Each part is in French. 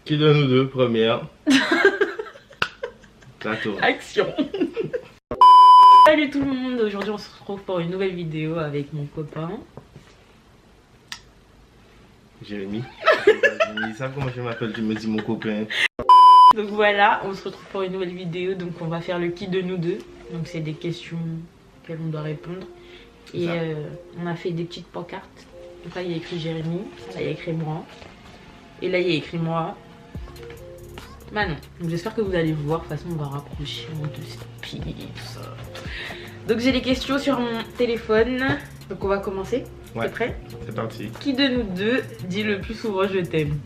Qui de nous deux, première? Plateau. Action. Salut tout le monde, aujourd'hui on se retrouve pour une nouvelle vidéo avec mon copain Jérémy. Ils savent comment je m'appelle, tu me dis mon copain. Donc voilà, on se retrouve pour une nouvelle vidéo. Donc on va faire le qui de nous deux. Donc c'est des questions auxquelles on doit répondre. Et on a fait des petites pancartes. Donc là il y a écrit Jérémy, là il y a écrit moi. Et là il y a écrit moi. Manon. Donc j'espère que vous allez voir. De toute façon on va rapprocher, on te speed et tout ça. Donc j'ai les questions sur mon téléphone. Donc on va commencer. Ouais. T'es prêt? C'est parti. Qui de nous deux dit le plus souvent je t'aime?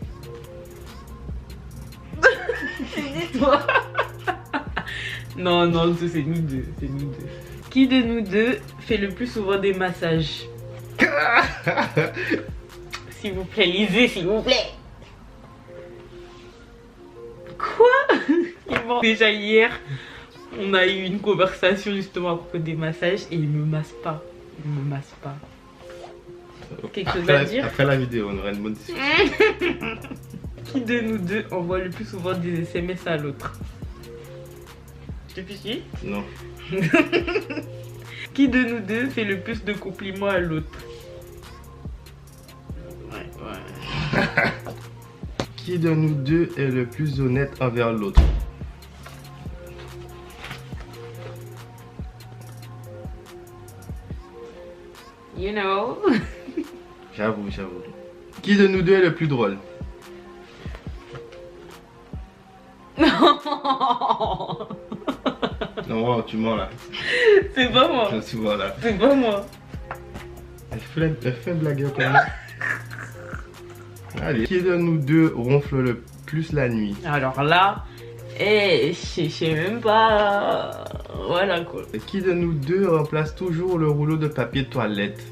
Dis-toi. Non, non, c'est nous deux, c'est nous deux. Qui de nous deux fait le plus souvent des massages? S'il vous plaît, lisez, s'il vous plaît. Quoi? Bon, déjà hier, on a eu une conversation justement à propos des massages et il me masse pas. Il me masse pas. Quelque chose à dire? Après la vidéo, on aura une bonne discussion. Qui de nous deux envoie le plus souvent des SMS à l'autre? Je te suis? Non. Qui de nous deux fait le plus de compliments à l'autre? Ouais. Qui de nous deux est le plus honnête envers l'autre? You know. J'avoue. Qui de nous deux est le plus drôle? Non. Non, tu mens là. C'est pas moi. Je suis là. C'est pas moi. Elle fait une blague quand même. Allez. Qui de nous deux ronfle le plus la nuit? Alors là, je sais même pas. Voilà quoi. Qui de nous deux remplace toujours le rouleau de papier de toilette?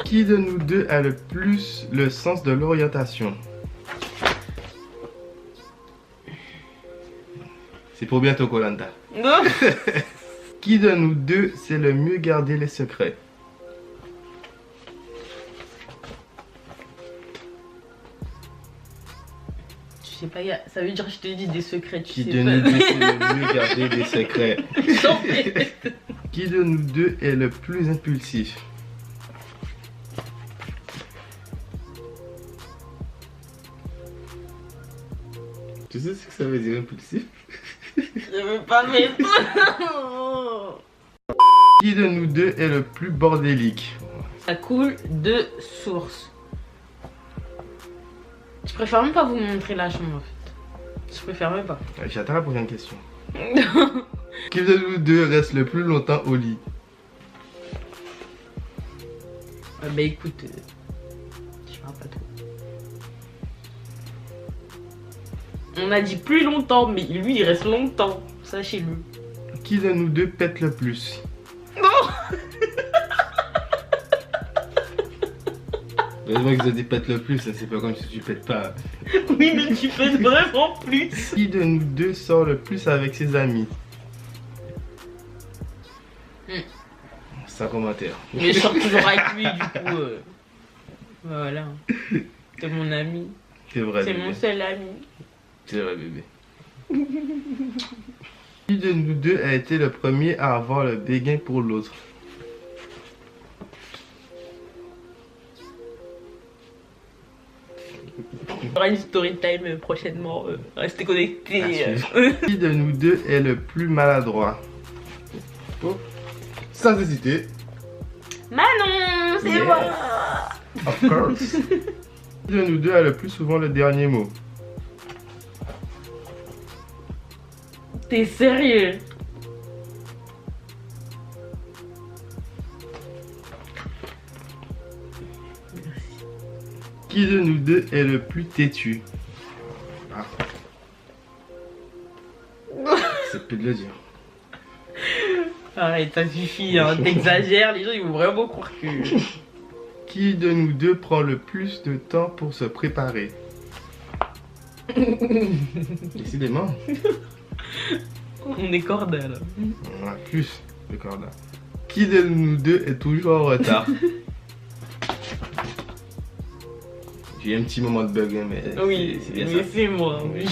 Qui de nous deux a le plus le sens de l'orientation? C'est pour bientôt, Koh-Lanta. Non. Qui de nous deux sait le mieux garder les secrets? Je sais pas, ça veut dire que je te dis des secrets, tu Qui sais de pas. nous deux sait le mieux garder des secrets? J'en fais. Qui de nous deux est le plus impulsif? Tu sais ce que ça veut dire impulsif? Je veux pas mettre. Qui de nous deux est le plus bordélique? Ça coule de source. Je préfère même pas vous montrer la chambre en fait. Je préfère même pas. J'attends la prochaine question. Qui de nous deux reste le plus longtemps au lit? Bah écoute, je parle pas trop. On a dit plus longtemps, mais lui il reste longtemps, sachez-le. Qui de nous deux pète le plus? Non. Heureusement que je dis pète le plus, c'est pas comme si tu pètes pas. Oui, mais tu pètes vraiment plus. Qui de nous deux sort le plus avec ses amis? Sans commentaire. Mais je sors toujours avec lui, du coup. Voilà. C'est mon ami. C'est vrai, C'est bébé. mon seul ami. C'est vrai, bébé. Qui de nous deux a été le premier à avoir le béguin pour l'autre? Il y aura une story time prochainement. Restez connectés. Qui de nous deux est le plus maladroit? Oh. Sans hésiter. Manon, c'est Yes. moi. Of course. Qui de nous deux a le plus souvent le dernier mot? T'es sérieux? Qui de nous deux est le plus têtu? Ah. C'est peu de le dire. Arrête, ça suffit, hein. T'exagères, les gens ils vont vraiment croire que... Qui de nous deux prend le plus de temps pour se préparer? Décidément. On est corda là. On a plus de corda. Qui de nous deux est toujours en retard? J'ai eu un petit moment de bug, hein, mais Oui, c'est bien mais ça. c'est moi, oui.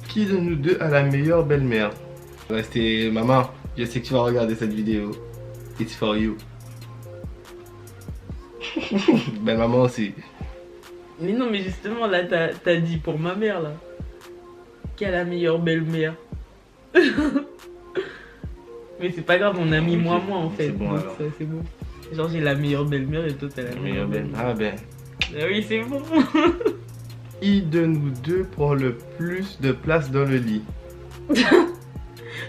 Qui de nous deux a la meilleure belle-mère? Restez, maman, je sais que tu vas regarder cette vidéo. It's for you. Belle maman aussi. Mais non, mais justement, là, t'as dit pour ma mère, là. Qui a la meilleure belle-mère. Mais c'est pas grave, on a mis moi, en fait. C'est bon, donc alors. ça, c'est bon. Genre, j'ai la meilleure belle-mère et toi, t'as la meilleure belle-mère. Ah ben. Ah oui, c'est bon. Qui de nous deux prend le plus de place dans le lit?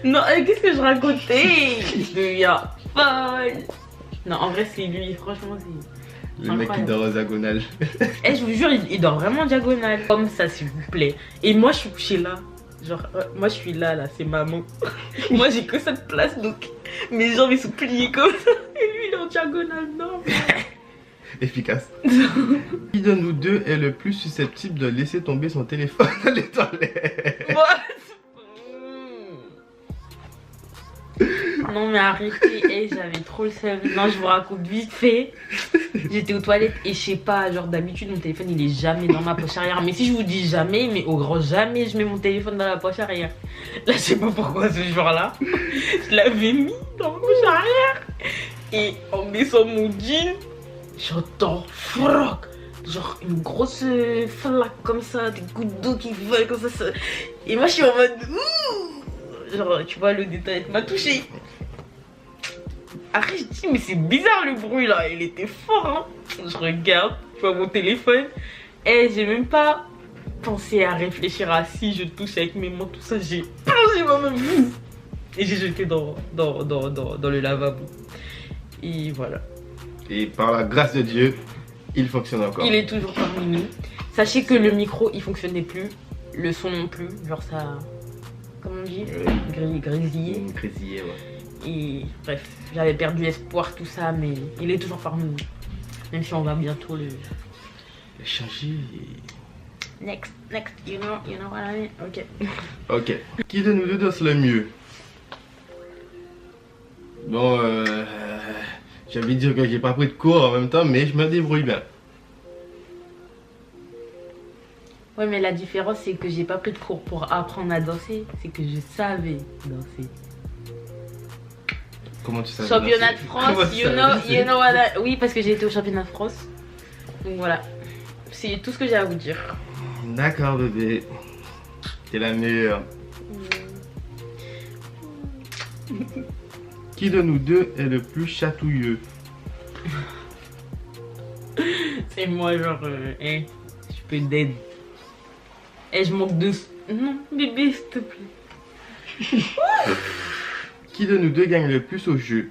Non, qu'est-ce que je racontais? Je deviens folle. Non, en vrai, c'est lui, franchement, c'est... Le mec qui dort en diagonale. Eh, je vous jure, il dort vraiment diagonale. Comme ça, s'il vous plaît. Et moi, je suis couchée là. Genre, moi, je suis là, c'est maman. Moi, j'ai que cette place, donc mes jambes, ils sont pliées comme ça. Et lui, il est en diagonale, non. Efficace. Qui de nous deux est le plus susceptible de laisser tomber son téléphone dans les toilettes? What? Non mais arrêtez, hey, j'avais trop le seum. Non, je vous raconte vite fait. J'étais aux toilettes et je sais pas, genre d'habitude mon téléphone il est jamais dans ma poche arrière. Mais si je vous dis jamais, mais au grand jamais je mets mon téléphone dans la poche arrière. Là je sais pas pourquoi ce jour-là, je l'avais mis dans ma poche arrière. Et en baissant mon jean, j'entends froc. Genre une grosse flaque comme ça, des gouttes d'eau qui volent comme ça. Et moi je suis en mode ouh. Genre, tu vois, le détail m'a touché. Après, je dis, mais c'est bizarre le bruit là, il était fort. Hein. Je regarde, je vois mon téléphone. Et j'ai même pas pensé à réfléchir à si je touche avec mes mains, tout ça. J'ai plongé ma main et j'ai jeté dans le lavabo. Et voilà. Et par la grâce de Dieu, il fonctionne encore. Il est toujours parmi nous. Sachez que le micro, il fonctionnait plus. Le son non plus. Genre ça... Comment on dit, grésillé. Grésillé, ouais. Et bref, j'avais perdu espoir, tout ça, mais il est toujours parmi nous. Même si on va bientôt le changer. Next, you know what I mean? Ok. Ok. Qui de nous deux danse le mieux? Bon, j'ai envie de dire que j'ai pas pris de cours en même temps, mais je me débrouille bien. Ouais, mais la différence, c'est que j'ai pas pris de cours pour apprendre à danser, c'est que je savais danser. Comment tu savais Championnat danser? de France, you know what I... Oui, parce que j'ai été au championnat de France. Donc voilà, c'est tout ce que j'ai à vous dire. D'accord, bébé. T'es la meilleure. Qui de nous deux est le plus chatouilleux? C'est moi, genre, je peux d'aide. Et je manque de... Non, bébé, s'il te plaît. Qui de nous deux gagne le plus au jeu?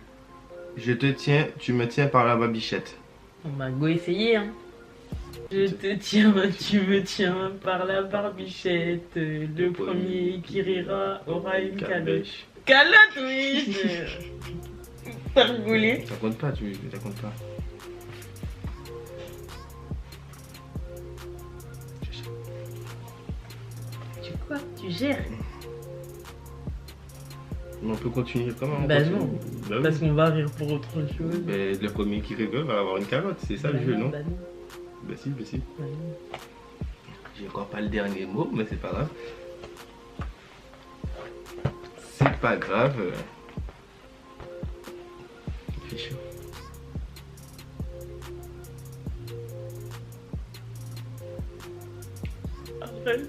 Je te tiens, tu me tiens par la babichette. On va go essayer, hein. Je te tiens, tu me tiens par la barbichette. Le premier qui rira aura une calotte. Calotte, oui. T'as rigolé? Ça compte pas, ça compte pas. Quoi? Tu gères? Mais on peut continuer quand même. Bah non, bah parce oui. qu'on va rire pour autre chose. Mais le premier qui rigole va avoir une calotte, c'est ça le jeu, non? Bah non. Bah si, bah si. Bah non. J'ai encore pas le dernier mot, mais c'est pas grave. C'est pas grave. Il fait chaud. Arrête.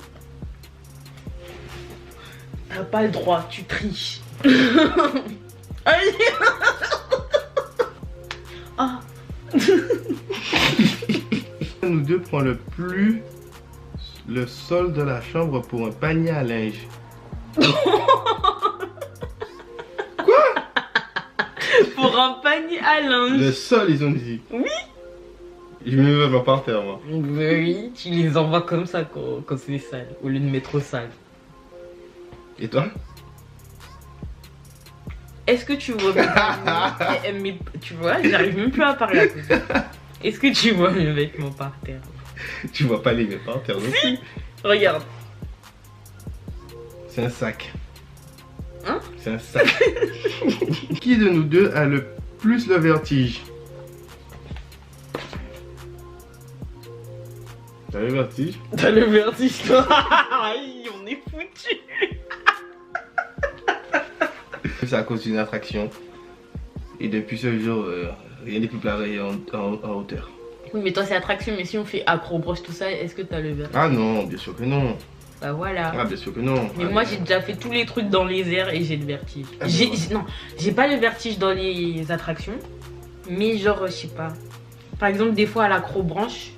T'as pas le droit, tu triches. Allez. Ah. Nous deux prend le plus le sol de la chambre pour un panier à linge. Pour un panier à linge. Le sol, ils ont dit. Oui. Je me mets pas par terre, moi. Oui, tu les envoies comme ça quand c'est sale, au lieu de mettre au sale. Et toi? Est-ce que tu vois mais tu vois, j'arrive même plus à parler à cause de ça. Est-ce que tu vois mes vêtements par terre? Tu vois pas les mettre par terre non plus. Regarde. C'est un sac. Hein? C'est un sac. Qui de nous deux a le plus le vertige? T'as le vertige? T'as le vertige, toi. Aïe, on est foutu. C'est à cause d'une attraction. Et depuis ce jour, rien n'est plus pareil en hauteur. Oui, mais toi, c'est attraction, mais si on fait acrobranche, tout ça, est-ce que t'as le vertige? Ah non, bien sûr que non. Bah voilà. Ah, bien sûr que non. Mais moi, j'ai déjà fait tous les trucs dans les airs et j'ai le vertige. Ah, Non, j'ai pas le vertige dans les attractions. Mais genre, je sais pas. Par exemple, des fois à l'acrobranche,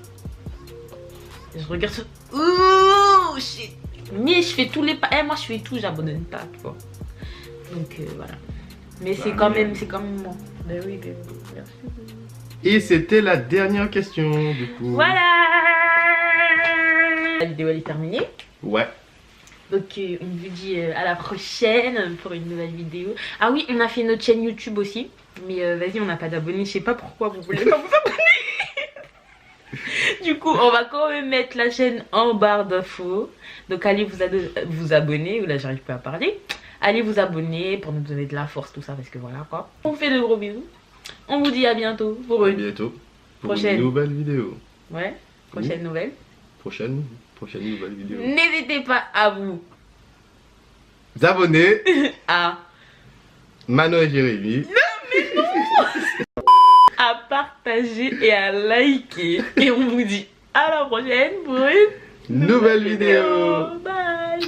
je regarde ça. Ouh, shit. Mais je fais tous les pas. Moi, je fais tout, j'abandonne pas, tu vois. Donc voilà. Mais c'est quand même moi. Ben oui, merci. Et c'était la dernière question, du coup. Voilà. La vidéo, elle est terminée. Ouais. Donc on vous dit à la prochaine pour une nouvelle vidéo. Ah oui, on a fait notre chaîne YouTube aussi. Mais vas-y, on n'a pas d'abonnés. Je sais pas pourquoi vous voulez pas vous abonner. Du coup, on va quand même mettre la chaîne en barre d'infos. Donc allez vous abonner. Là, j'arrive pas à parler. Allez vous abonner pour nous donner de la force, tout ça. Parce que voilà quoi. On vous fait de gros bisous. On vous dit à bientôt pour À une bientôt. Pour prochaine une nouvelle vidéo. Ouais, prochaine nouvelle. Prochaine nouvelle vidéo. N'hésitez pas à vous Abonnez. à Manon et Jérémy. à partager et à liker. Et on vous dit à la prochaine pour une Nouvelle vidéo. Bye.